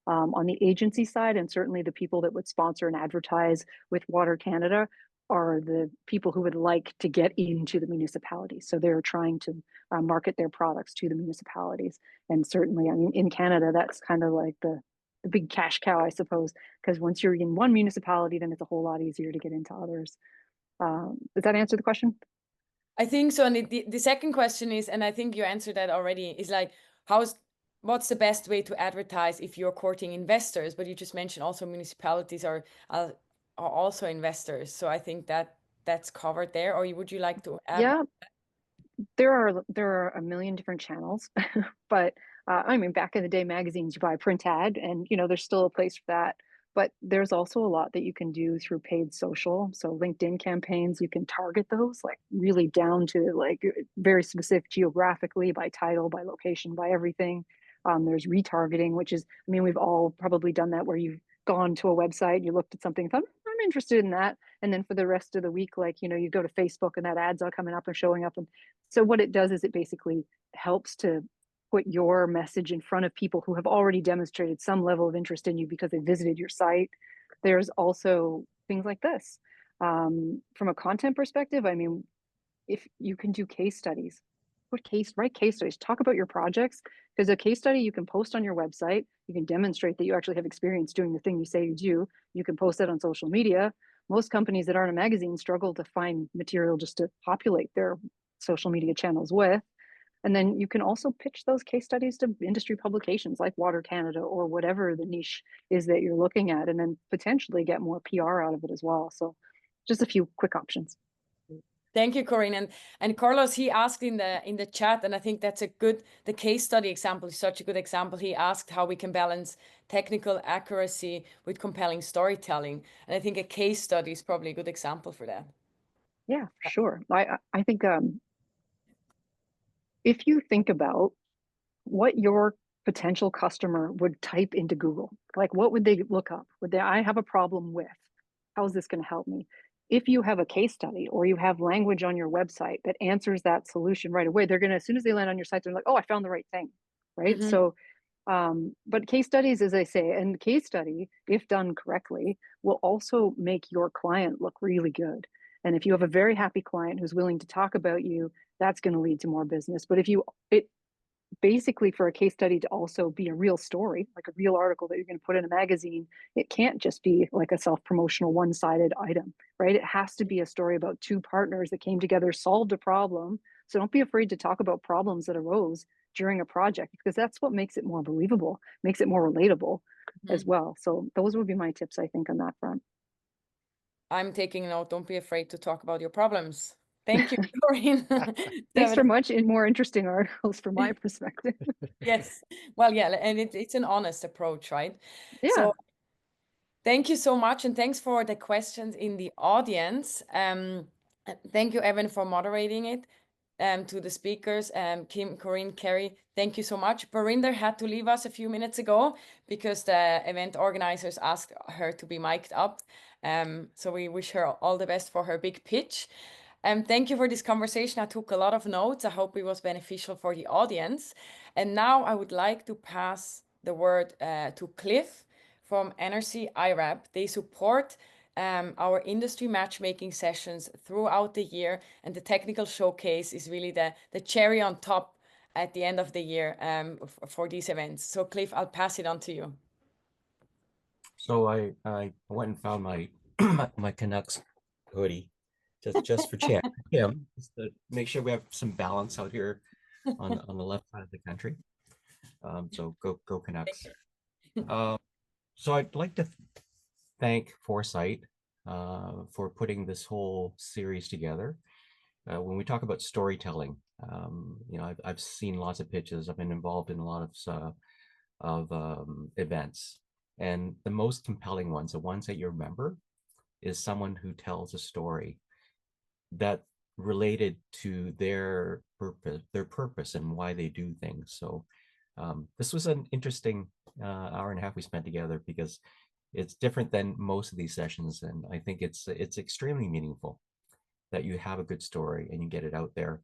on the agency side, and certainly the people that would sponsor and advertise with Water Canada, are the people who would like to get into the municipalities. So they're trying to market their products to the municipalities. And certainly, I mean, in Canada, that's kind of like the big cash cow, I suppose, because once you're in one municipality, then it's a whole lot easier to get into others. Does that answer the question? I think so. And the second question is, and I think you answered that already, is like, what's the best way to advertise if you're courting investors? But you just mentioned also municipalities are also investors. So I think that's covered there. Or would you like to add? Yeah, there are a million different channels, but I mean, back in the day, magazines, you buy a print ad, and there's still a place for that. But there's also a lot that you can do through paid social. So LinkedIn campaigns, you can target those like really down to like very specific geographically, by title, by location, by everything. There's retargeting, which is, I mean, we've all probably done that, where you've gone to a website, you looked at something, thought, I'm interested in that. And then for the rest of the week, like, you go to Facebook and that ad's all coming up and showing up. And so what it does is it basically helps to put your message in front of people who have already demonstrated some level of interest in you because they visited your site. There's also things like this. From a content perspective, I mean, if you can do case studies, write case studies, talk about your projects, because a case study you can post on your website, you can demonstrate that you actually have experience doing the thing you say you do, you can post that on social media. Most companies that aren't a magazine struggle to find material just to populate their social media channels with. And then you can also pitch those case studies to industry publications like Water Canada or whatever the niche is that you're looking at, and then potentially get more PR out of it as well. So just a few quick options. Thank you, Corinne. And Carlos, he asked in the chat, and I think that's the case study example is such a good example. He asked how we can balance technical accuracy with compelling storytelling. And I think a case study is probably a good example for that. Yeah, for sure. I think if you think about what your potential customer would type into Google, like what would they look up? I have a problem with, how is this going to help me? If you have a case study or you have language on your website that answers that solution right away, they're going to, as soon as they land on your site, they're like, oh, I found the right thing, right? Mm-hmm. So, but case studies, as I say, and case study, if done correctly, will also make your client look really good. And if you have a very happy client who's willing to talk about you, that's going to lead to more business. But basically, for a case study to also be a real story, like a real article that you're going to put in a magazine, it can't just be like a self-promotional one-sided item, right? It has to be a story about two partners that came together, solved a problem. So don't be afraid to talk about problems that arose during a project, because that's what makes it more believable, makes it more relatable as well. So those would be my tips, I think, on that front. I'm taking note. Don't be afraid to talk about your problems. Thank you, Corinne. Thanks for much in more interesting articles from my perspective. Yes. Well, yeah, and it's an honest approach, right? Yeah. So thank you so much. And thanks for the questions in the audience. Thank you, Evan, for moderating it. To the speakers, Kim, Corinne, Carrie, thank you so much. Barinder had to leave us a few minutes ago because the event organizers asked her to be mic'd up. So we wish her all the best for her big pitch. Thank you for this conversation. I took a lot of notes. I hope it was beneficial for the audience. And now I would like to pass the word to Cliff from NRC IRAP. They support our industry matchmaking sessions throughout the year, and the technical showcase is really the cherry on top at the end of the year for these events. So Cliff, I'll pass it on to you. So I went and found my my Canucks hoodie just for chat. Yeah, just to make sure we have some balance out here on the left side of the country. So go Canucks. So I'd like to thank Foresight for putting this whole series together. When we talk about storytelling, I've seen lots of pitches. I've been involved in a lot of events, and the most compelling ones, the ones that you remember, is someone who tells a story that related to their purpose and why they do things. So this was an interesting hour and a half we spent together, because it's different than most of these sessions, and I think it's extremely meaningful that you have a good story and you get it out there.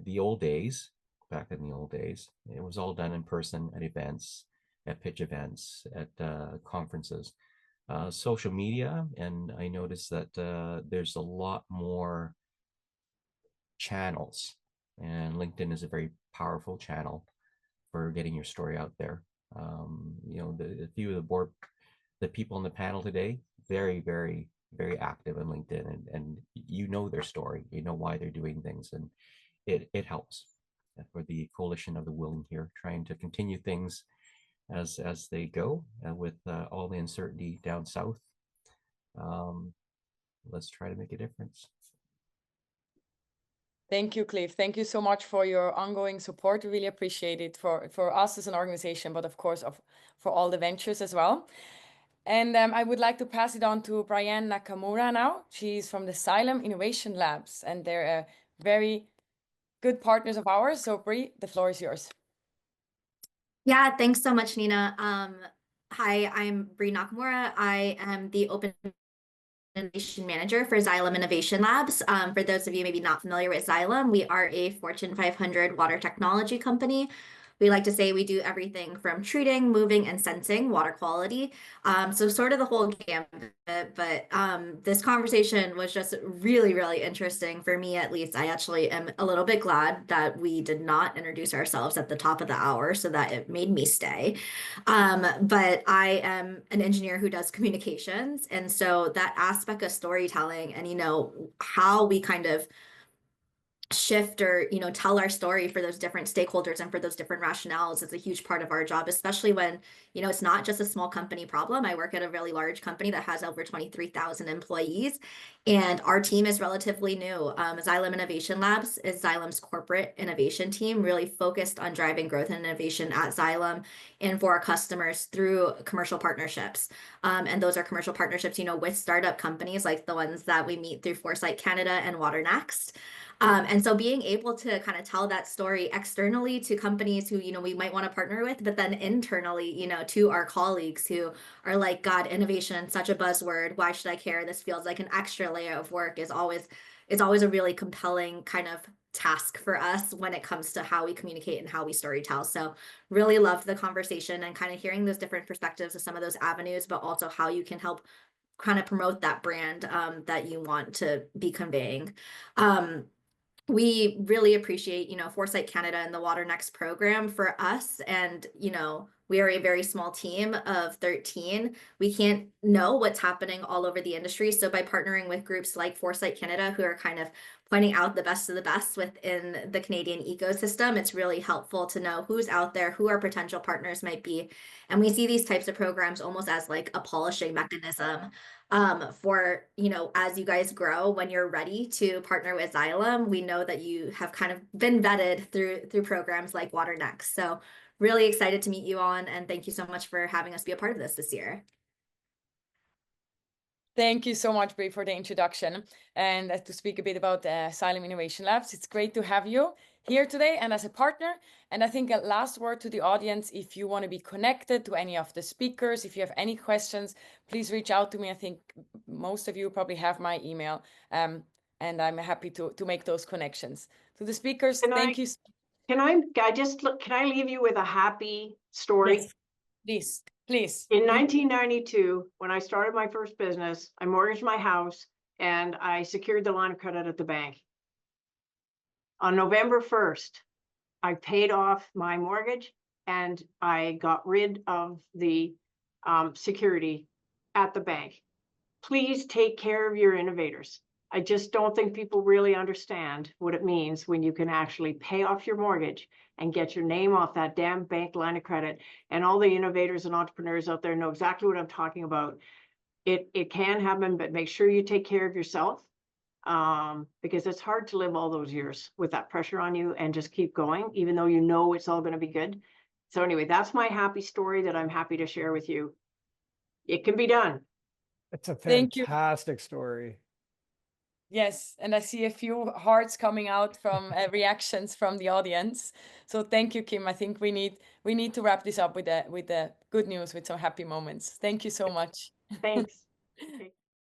The old days, back in the old days, it was all done in person at events, at pitch events, at conferences, social media, and I noticed that there's a lot more channels, and LinkedIn is a very powerful channel for getting your story out there. You know, the few of the people on the panel today, very, very, very active on LinkedIn, and you know their story, you know why they're doing things, and it helps for the coalition of the willing here, trying to continue things as they go with all the uncertainty down south. Let's try to make a difference. Thank you, Cliff. Thank you so much for your ongoing support. We really appreciate it for us as an organization, but of course for all the ventures as well. And I would like to pass it on to Brianne Nakamura now. She's from the Xylem Innovation Labs, and they're very good partners of ours. So Bri, the floor is yours. Yeah, thanks so much, Nina. Hi, I'm Bri Nakamura. I am the Open Innovation Manager for Xylem Innovation Labs. For those of you maybe not familiar with Xylem, we are a Fortune 500 water technology company. We like to say we do everything from treating, moving, and sensing water quality. So sort of the whole gambit, but this conversation was just really, really interesting for me, at least. I actually am a little bit glad that we did not introduce ourselves at the top of the hour, so that it made me stay. But I am an engineer who does communications. And so that aspect of storytelling and, you know, how we kind of shift or, you know, tell our story for those different stakeholders and for those different rationales is a huge part of our job, especially when, you know, it's not just a small company problem. I work at a really large company that has over 23,000 employees, and our team is relatively new. Xylem Innovation Labs is Xylem's corporate innovation team, really focused on driving growth and innovation at Xylem and for our customers through commercial partnerships. And those are commercial partnerships, you know, with startup companies like the ones that we meet through Foresight Canada and WaterNEXT. And so being able to kind of tell that story externally to companies who, you know, we might want to partner with, but then internally, you know, to our colleagues who are like, God, innovation, such a buzzword. Why should I care? This feels like an extra layer of work is always a really compelling kind of task for us when it comes to how we communicate and how we storytell. So really loved the conversation and kind of hearing those different perspectives of some of those avenues, but also how you can help kind of promote that brand that you want to be conveying. We really appreciate, you know, Foresight Canada and the WaterNEXT program for us. And, you know, we are a very small team of 13. We can't know what's happening all over the industry. So by partnering with groups like Foresight Canada, who are kind of pointing out the best of the best within the Canadian ecosystem, it's really helpful to know who's out there, who our potential partners might be. And we see these types of programs almost as like a polishing mechanism for, you know, as you guys grow, when you're ready to partner with Xylem, we know that you have kind of been vetted through programs like WaterNEXT. So really excited to meet you on, and thank you so much for having us be a part of this year. Thank you so much, Bri, for the introduction and to speak a bit about Xylem Innovation Labs. It's great to have you here today and as a partner. And I think a last word to the audience, if you want to be connected to any of the speakers, if you have any questions, please reach out to me. I think most of you probably have my email, and I'm happy to make those connections. To the speakers, thank you. Can I leave you with a happy story? Yes, please. In 1992, when I started my first business, I mortgaged my house and I secured the line of credit at the bank. On November 1st, I paid off my mortgage and I got rid of the security at the bank. Please take care of your innovators. I just don't think people really understand what it means when you can actually pay off your mortgage and get your name off that damn bank line of credit. And all the innovators and entrepreneurs out there know exactly what I'm talking about. It can happen, but make sure you take care of yourself, because it's hard to live all those years with that pressure on you and just keep going, even though you know it's all going to be good. So anyway, that's my happy story that I'm happy to share with you. It can be done. It's a Thank you. fantastic story. Yes, and I see a few hearts coming out from reactions from the audience. So thank you, Kim. I think we need to wrap this up with the good news, with some happy moments. Thank you so much. Thanks. Okay.